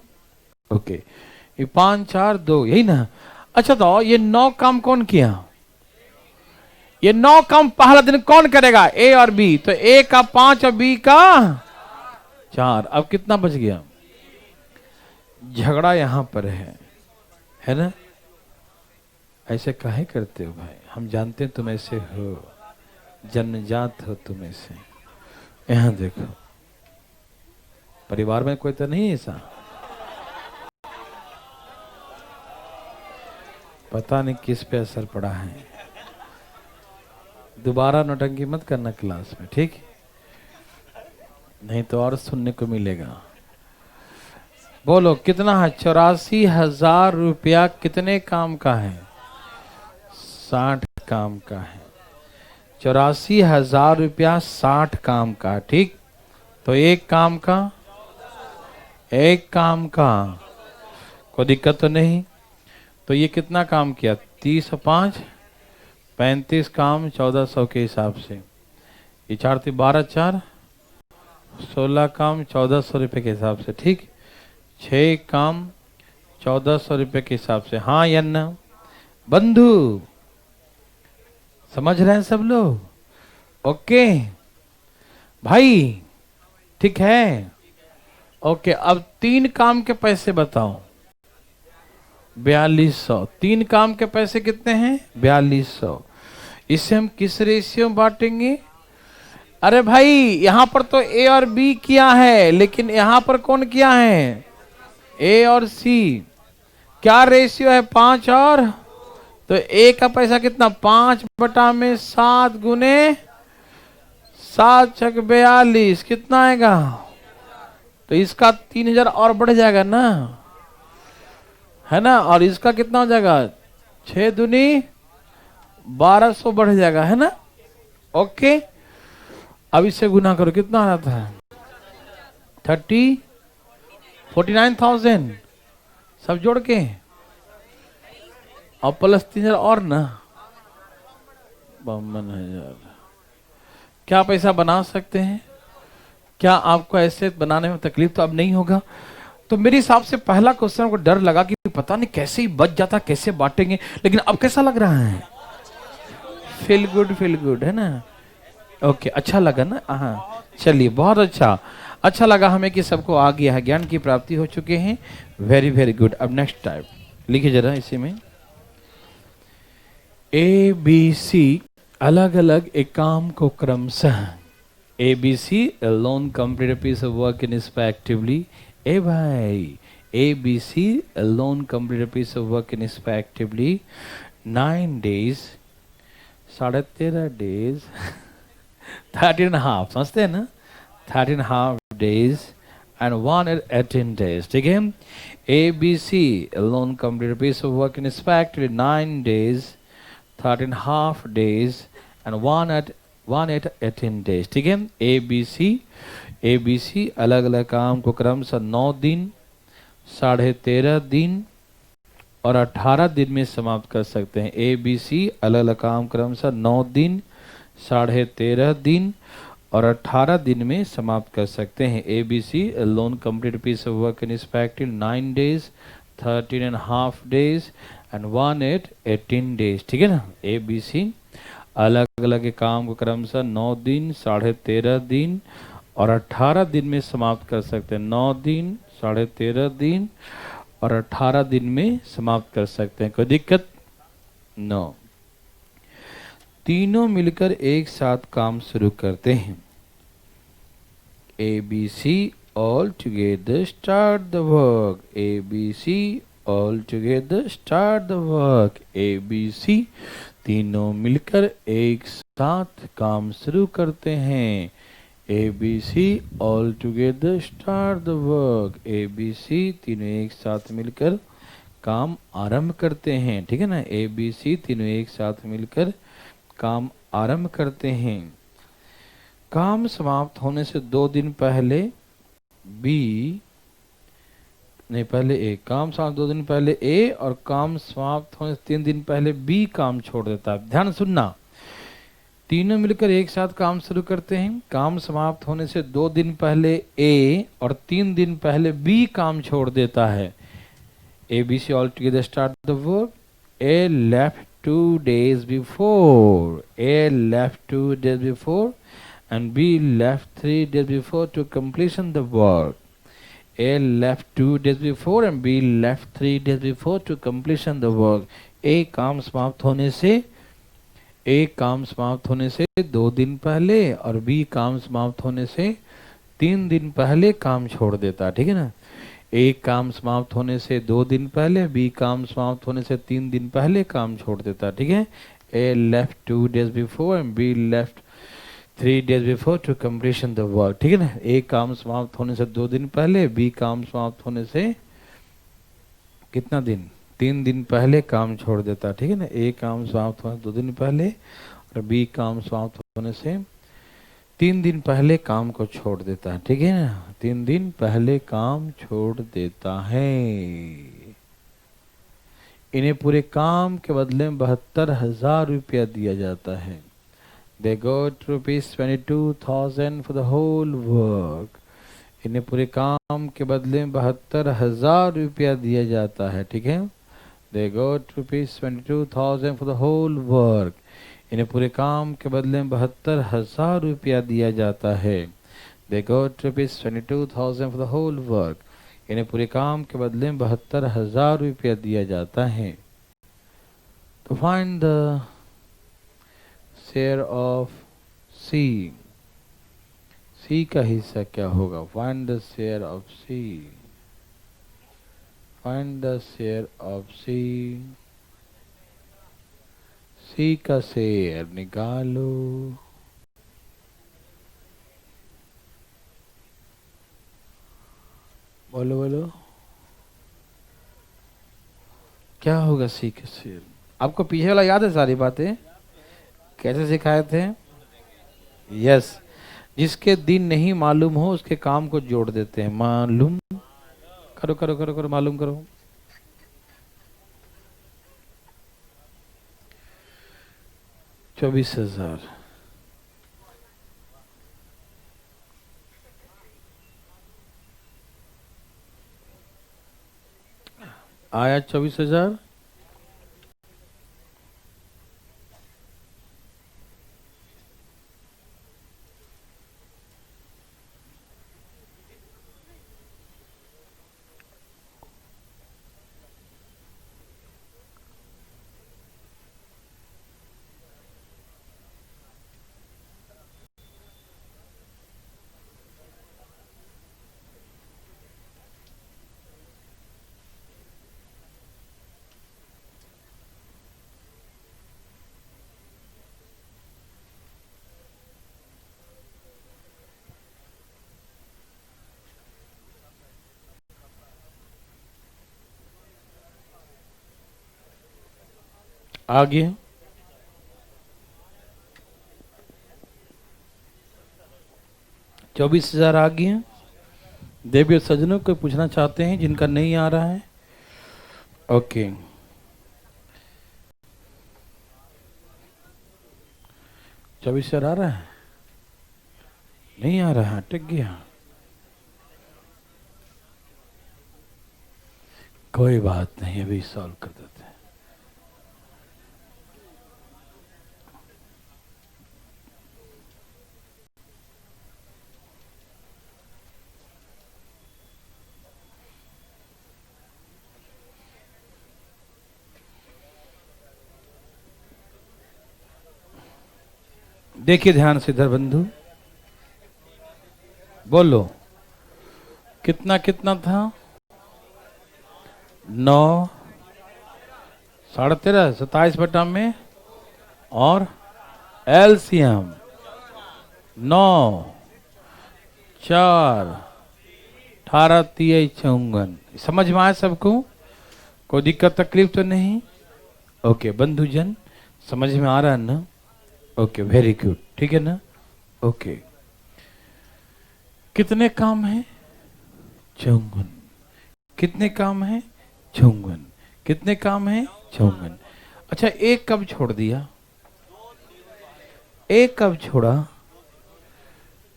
ओके, ये 5 4 2, यही ना? अच्छा, तो ये 9 काम कौन किया? ये 9 काम पहला दिन कौन करेगा? ए और बी। तो ए का 5 और बी का 4। अब कितना बच गया? झगड़ा यहां पर है ना? ऐसे काहे करते हो भाई? हम जानते हैं तुम ऐसे हो, जन्मजात हो तुम ऐसे। यहां देखो, परिवार में कोई तो नहीं ऐसा? पता नहीं किस पे असर पड़ा है। दोबारा नौटंकी मत करना क्लास में, ठीक? नहीं तो और सुनने को मिलेगा। बोलो कितना है? 84,000 रुपया कितने काम का है? 60 काम का है। 84,000 रुपया 60 काम का, ठीक? तो एक काम का कोई दिक्कत तो नहीं? तो ये कितना काम किया? 30 और 5 35 काम 1400 के हिसाब से। ये 4 3 12 4 16 काम 1400 रुपये के हिसाब से, ठीक? 6 काम 1400 रुपये के हिसाब से। हाँ या ना बंधु? समझ रहे हैं सब लोग? ओके भाई, ठीक है? ओके, अब 3 काम के पैसे बताओ। 4200। 3 काम के पैसे कितने हैं? 4200। इसे हम किस रेशियो में बांटेंगे? अरे भाई, यहां पर तो ए और बी किया है, लेकिन यहां पर कौन किया है? ए और सी। क्या रेशियो है? 5 और, तो ए का पैसा कितना? 5/7 गुने 7 छक 42, कितना आएगा? तो इसका 3000 और बढ़ जाएगा ना, है ना? और इसका कितना हो जाएगा? 6 दूनी 1200 बढ़ जाएगा, है ना? ओके, अब इससे गुना करो, कितना आ रहा था? 49,000 सब जोड़ के, और प्लस 3000 और ना 52,000। क्या पैसा बना सकते हैं? क्या आपको ऐसे बनाने में तकलीफ तो अब नहीं होगा? तो मेरे हिसाब से पहला क्वेश्चन को डर लगा कि पता नहीं कैसे ही बच जाता, कैसे बांटेंगे, लेकिन अब कैसा लग रहा है? फील गुड, है ना? ओके, अच्छा लगा ना? हाँ, चलिए, बहुत अच्छा लगा हमें कि सबको आ गया है, ज्ञान की प्राप्ति हो चुके हैं। Very good. अब नेक्स्ट टाइप लिखिए जरा इसी में। ए बी सी अलग अलग एक काम को क्रमशः, A B C alone complete a piece of work respectively। ए भाई, A B C alone complete a piece of work respectively 9 days, 13.5 days 13.5, समझते हैं ना? 13.5 days and 118 days, ठीक है? A B C alone complete a piece of work respectively 9 days, 13.5 days and 118 days, ठीक है? A B सी अलग अलग काम को क्रमशः 9 दिन, 13.5 दिन और 18 दिन में समाप्त कर सकते हैं। ए बी सी अलग अलग काम क्रमशः 9 दिन, 13.5 दिन और 18 दिन में समाप्त कर सकते हैं। A B C alone complete piece of work in respective 9 days, 13.5 days and 118 days, ठीक है ना? ए बी सी अलग अलग काम को क्रमशः 9 दिन, 13.5 दिन और 18 दिन में समाप्त कर सकते हैं। 9 दिन, 13.5 दिन और 18 दिन में समाप्त कर सकते हैं। कोई दिक्कत? नो। तीनों मिलकर एक साथ काम शुरू करते हैं। A B C all together start the work. A B C all together start the work. A B C तीनों मिलकर एक साथ काम शुरू करते हैं। A B C all together start the work. A B C तीनों एक साथ मिलकर काम आरंभ करते हैं, ठीक है ना? ए बी सी तीनों एक साथ मिलकर काम आरंभ करते हैं। काम समाप्त होने से 2 दिन पहले बी नहीं, पहले ए, काम समाप्त 2 दिन पहले ए और काम समाप्त होने से 3 दिन पहले बी काम छोड़ देता है। ध्यान सुनना, तीनों मिलकर एक साथ काम शुरू करते हैं। काम समाप्त होने से 2 दिन पहले ए और 3 दिन पहले बी काम छोड़ देता है। A B C all together start the work. A left 2 days before. A left 2 days before and B left 3 days before to completion the work. A left 2 days before and B left 3 days before to completion the work. A काम समाप्त होने से 2 दिन पहले और B काम समाप्त होने से 3 दिन पहले काम छोड़ देता है। ठीक है ना, एक काम समाप्त होने से 2 दिन पहले, बी काम समाप्त होने से 3 दिन पहले काम छोड़ देता है। ठीक है, A left 2 days before and B left 3 days before to completion the work. ठीक है ना, एक काम समाप्त होने से 2 दिन पहले, बी काम समाप्त होने से कितना दिन, 3 दिन पहले काम छोड़ देता है। ठीक है ना, एक काम समाप्त होने 2 दिन पहले और बी काम समाप्त होने से 3 दिन पहले काम को छोड़ देता है। ठीक है ना, 3 दिन पहले काम छोड़ देता है। इन्हें पूरे काम के बदले में 72,000 रुपया दिया जाता है। They got ₹22,000 for the whole work. इन्हें पूरे काम के बदले में 72,000 रुपया दिया जाता है। ठीक है, They got ₹22,000 for the whole work. इन्हें पूरे काम के बदले में 72,000 रुपया दिया जाता है। They got ₹22,000 for the whole work. इन्हें पूरे काम के बदले में 72,000 रुपया दिया जाता है। तो find the share of C. C का हिस्सा क्या होगा? Find the share of C. Find the share of C. C का शेयर निकालो। बोलो बोलो, क्या होगा सी का शेयर? आपको पीछे वाला याद है सारी बातें कैसे सिखाए थे? यस, जिसके दिन नहीं मालूम हो उसके काम को जोड़ देते हैं। मालूम करो करो करो करो, मालूम करो। $24,000 आया। 24,000 आ गया। 24,000 आ गया। देवी सज्जनों को पूछना चाहते हैं जिनका नहीं आ रहा है? ओके, $24,000 आ रहा है? नहीं आ रहा, अटक गया। कोई बात नहीं, अभी सॉल्व कर देते हैं। देखिए ध्यान से इधर बंधु, बोलो कितना कितना था? 9, 13.5, 27 बटा में और एलसीएम 9, 4, 18, 30, 54। समझ में आया सबको? कोई दिक्कत तकलीफ तो नहीं? ओके बंधुजन, समझ में आ रहा है ना? ओके, वेरी गुड, ठीक है ना? ओके, कितने काम हैं? 54। कितने काम है? चौवन। कितने काम है? चौवन। अच्छा, एक कब छोड़ दिया? एक कब छोड़ा?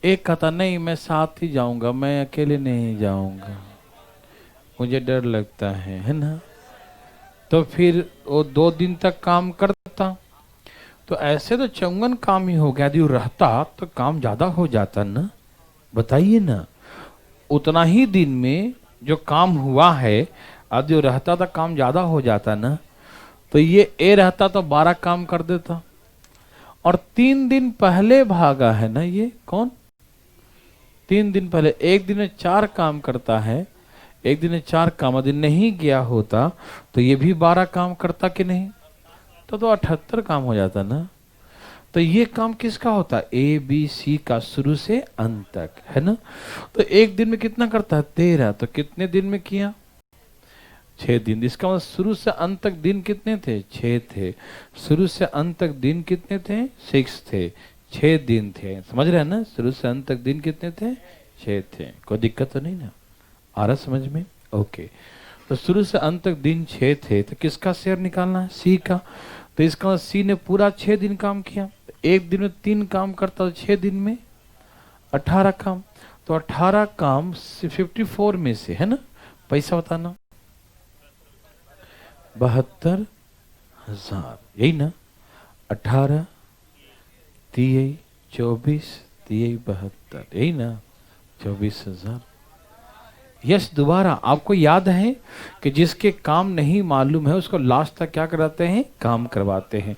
एक कहता नहीं मैं साथ ही जाऊंगा, मैं अकेले नहीं जाऊंगा, मुझे डर लगता है ना। तो फिर वो 2 दिन तक काम करता, तो ऐसे तो 54 काम ही हो गया। यदि वो रहता तो काम ज्यादा हो जाता ना, बताइए ना। उतना ही दिन में जो काम हुआ है, यदि वो रहता तो काम ज्यादा हो जाता ना। तो ये ए रहता तो 12 काम कर देता। और 3 दिन पहले भागा है ना, ये कौन? 3 दिन पहले। एक दिन में 4 काम करता है, एक दिन में 4 काम। यदि नहीं गया होता तो ये भी 12 काम करता कि नहीं? तो 78 काम हो जाता ना। तो ये काम किसका होता है? ए बी सी का, शुरू से अंत तक, है ना। तो एक दिन में कितना करता है? 13। तो कितने दिन में किया? 6 दिन। इसका मतलब शुरू से अंत तक दिन कितने थे? 6 थे। शुरू से अंत तक दिन कितने थे? 6 थे। 6 दिन थे, समझ रहे हैं ना। शुरू से अंत तक दिन कितने थे? 6 थे। कोई दिक्कत तो नहीं ना? आ रहा समझ में? ओके। तो शुरू से अंत तक दिन 6 थे, तो किसका शेयर निकालना है? सी का। तो इसका मतलब सी ने पूरा 6 दिन काम किया। एक दिन में 3 काम करता, तो 6 दिन में 18 काम। तो 18 काम 54 में से, है ना, पैसा बताना 72,000, यही ना। 18 तिये 24 तिये 72, यही ना, 24,000। यस, दोबारा आपको याद है कि जिसके काम नहीं मालूम है उसको लास्ट तक क्या कराते हैं? काम करवाते हैं।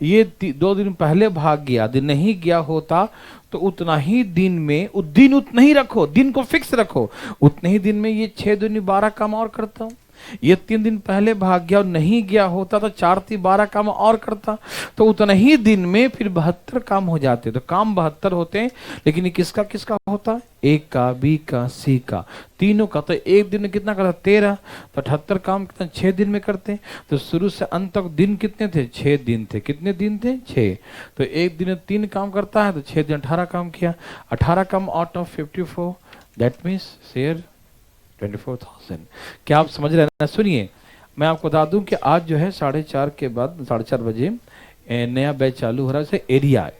ये 2 दिन पहले भाग गया, यदि नहीं गया होता तो उतना ही दिन में, दिन उतना ही रखो, दिन को फिक्स रखो, उतने ही दिन में ये 6 दूनी 12 काम और करता हूं। ये 3 दिन पहले भाग गया और नहीं गया होता तो 4 3 12 काम और करता, तो उतना ही दिन में फिर 72 काम हो जाते। तो काम 72 होते हैं, लेकिन ये किसका किसका होता है? ए का, बी का, सी का, तीनों का। तो एक दिन में कितना करता? 13। तो 78 काम कितना? 6 दिन में करते हैं। तो शुरू से अंत तक दिन कितने थे? 6 दिन थे। कितने दिन थे? 6। तो एक दिन में 3 काम करता है, तो 6 दिन 18 काम किया। 18 काम out of 54, that means share 24,000। क्या आप समझ रहे हैं ना? सुनिए, मैं आपको बता दूं कि आज जो है 4:30 के बाद, 4:30 बजे नया बैच चालू हो रहा है।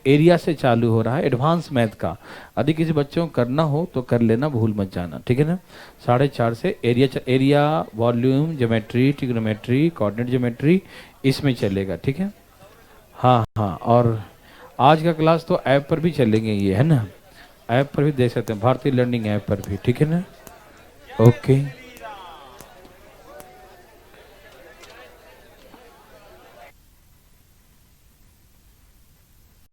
एरिया से चालू हो रहा है, एडवांस मैथ का। यदि किसी बच्चों को करना हो तो कर लेना, भूल मत जाना, ठीक है ना। 4:30 से area, volume geometry, trigonometry, coordinate geometry, इसमें चलेगा, ठीक है। हाँ हाँ, और आज का क्लास तो ऐप पर भी चलेंगे, ये है ना, ऐप पर भी देख सकते हैं, भारतीय लर्निंग ऐप पर भी, ठीक है ना। ओके।